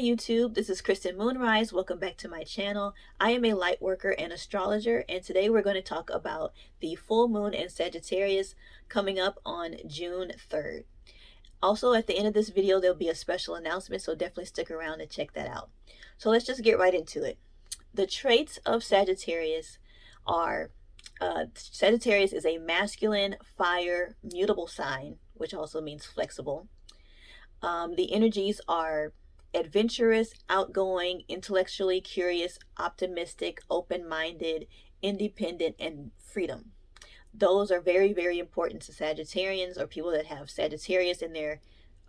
YouTube, this is Kristen Moonrise. Welcome back to my channel. I am a light worker and astrologer, and today we're going to talk about the full moon in Sagittarius coming up on June 3rd. Also, at the end of this video, there'll be a special announcement, so definitely stick around and check that out. So let's just get right into it. The traits of Sagittarius are, Sagittarius is a masculine fire mutable sign, which also means flexible. The energies are adventurous, outgoing, intellectually curious, optimistic, open-minded, independent, and freedom. Those are very, very important to Sagittarians or people that have Sagittarius in their,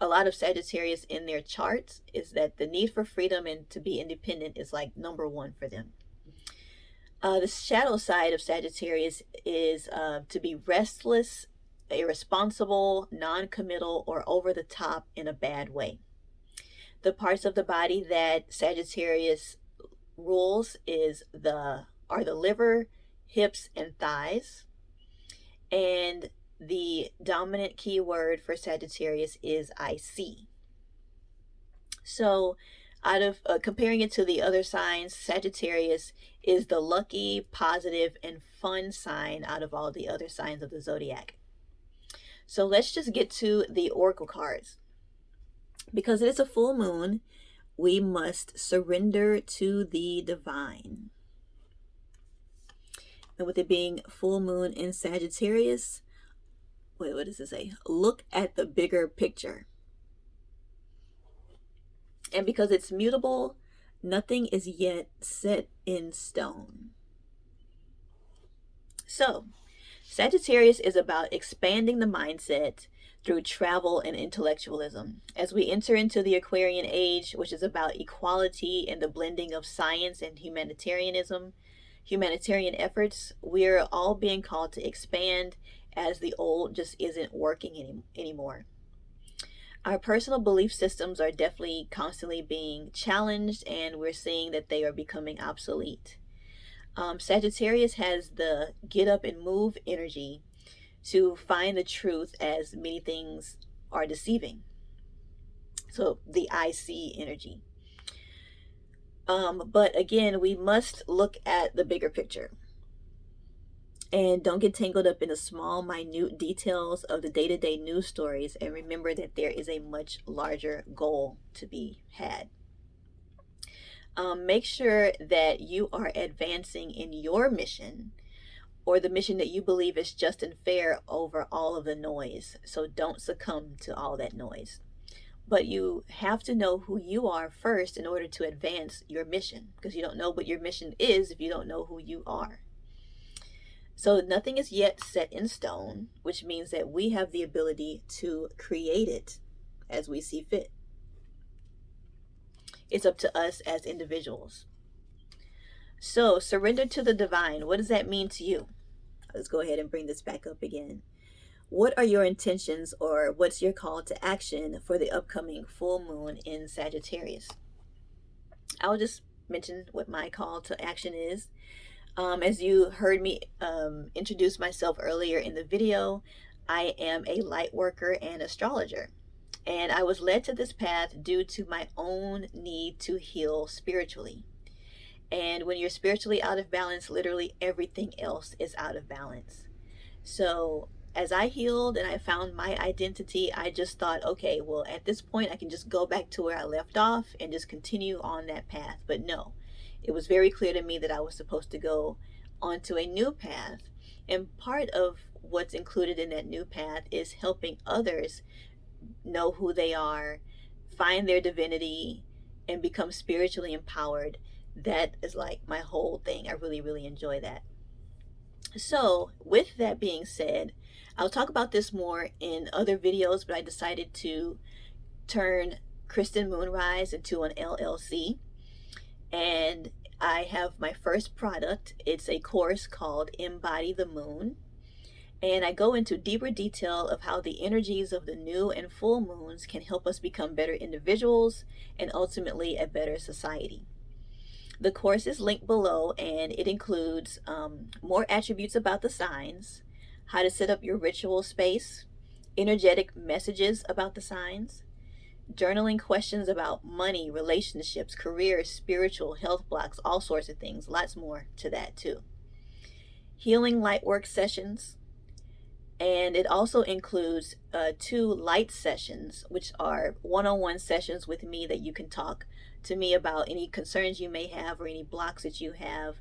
a lot of Sagittarius in their charts, is that the need for freedom and to be independent is like #1 for them. The shadow side of Sagittarius is to be restless, irresponsible, non-committal, or over the top in a bad way. The parts of the body that Sagittarius rules are the liver, hips, and thighs. And the dominant keyword for Sagittarius is I see. So out of comparing it to the other signs, Sagittarius is the lucky, positive, and fun sign out of all the other signs of the zodiac. So let's just get to the oracle cards. Because it is a full moon, we must surrender to the divine. And with it being full moon in Sagittarius, what does it say? Look at the bigger picture. And because it's mutable, nothing is yet set in stone. So, Sagittarius is about expanding the mindset through travel and intellectualism. As we enter into the Aquarian age, which is about equality and the blending of science and humanitarian efforts, we're all being called to expand as the old just isn't working anymore. Our personal belief systems are definitely constantly being challenged, and we're seeing that they are becoming obsolete. Sagittarius has the get up and move energy to find the truth, as many things are deceiving. So the I see energy. But again, we must look at the bigger picture and don't get tangled up in the small, minute details of the day-to-day news stories, and remember that there is a much larger goal to be had. Make sure that you are advancing in your mission, or the mission that you believe is just and fair, over all of the noise. So don't succumb to all that noise. But you have to know who you are first in order to advance your mission, because you don't know what your mission is if you don't know who you are. So nothing is yet set in stone, which means that we have the ability to create it as we see fit. It's up to us as individuals. So surrender to the divine. What does that mean to you? Let's go ahead and bring this back up again. What are your intentions, or what's your call to action for the upcoming full moon in Sagittarius? I'll just mention what my call to action is. As you heard me introduce myself earlier in the video, I am a light worker and astrologer. And I was led to this path due to my own need to heal spiritually. And when you're spiritually out of balance, literally everything else is out of balance. So as I healed and I found my identity, I just thought, okay, well, at this point, I can just go back to where I left off and just continue on that path. But no, it was very clear to me that I was supposed to go onto a new path. And part of what's included in that new path is helping others know who they are, find their divinity, and become spiritually empowered. That is like my whole thing. I really, really enjoy that. So with that being said, I'll talk about this more in other videos, but I decided to turn Kristen Moonrise into an LLC. And I have my first product. It's a course called Embody the Moon. And I go into deeper detail of how the energies of the new and full moons can help us become better individuals and ultimately a better society. The course is linked below, and it includes more attributes about the signs, how to set up your ritual space, energetic messages about the signs, journaling questions about money, relationships, career, spiritual, health blocks, all sorts of things. Lots more to that too. Healing light work sessions, and it also includes 2 light sessions, which are one-on-one sessions with me that you can talk to me about any concerns you may have or any blocks that you have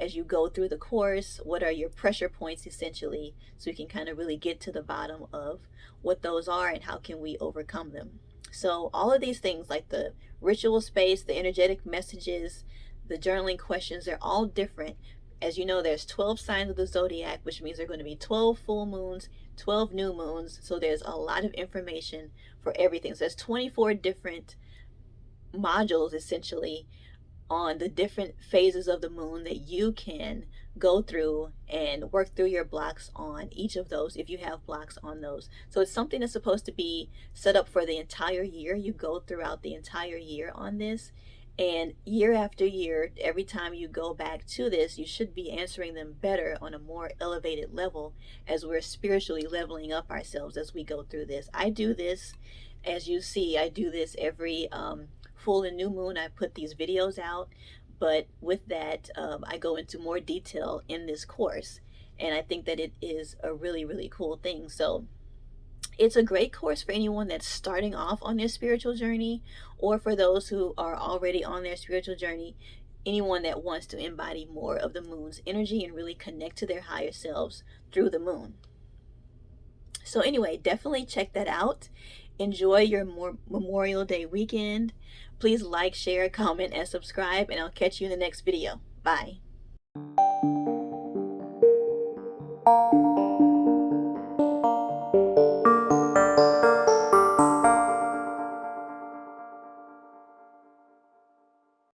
as you go through the course. What are your pressure points, essentially, so you can kind of really get to the bottom of what those are and how can we overcome them. So all of these things, like the ritual space, the energetic messages, the journaling questions, they're all different. As you know, there's 12 signs of the zodiac, which means there are going to be 12 full moons, 12 new moons. So there's a lot of information for everything. So there's 24 different modules, essentially, on the different phases of the moon that you can go through and work through your blocks on each of those if you have blocks on those. So it's something that's supposed to be set up for the entire year. You go throughout the entire year on this, and year after year, every time you go back to this, you should be answering them better on a more elevated level as we're spiritually leveling up ourselves as we go through this. I do this, as you see, I do this every full and new moon. I put these videos out, but with that, I go into more detail in this course, and I think that it is a really, really cool thing. So it's a great course for anyone that's starting off on their spiritual journey, or for those who are already on their spiritual journey, anyone that wants to embody more of the moon's energy and really connect to their higher selves through the moon. So anyway, definitely check that out. Enjoy your Memorial Day weekend. Please like, share, comment, and subscribe, and I'll catch you in the next video. Bye.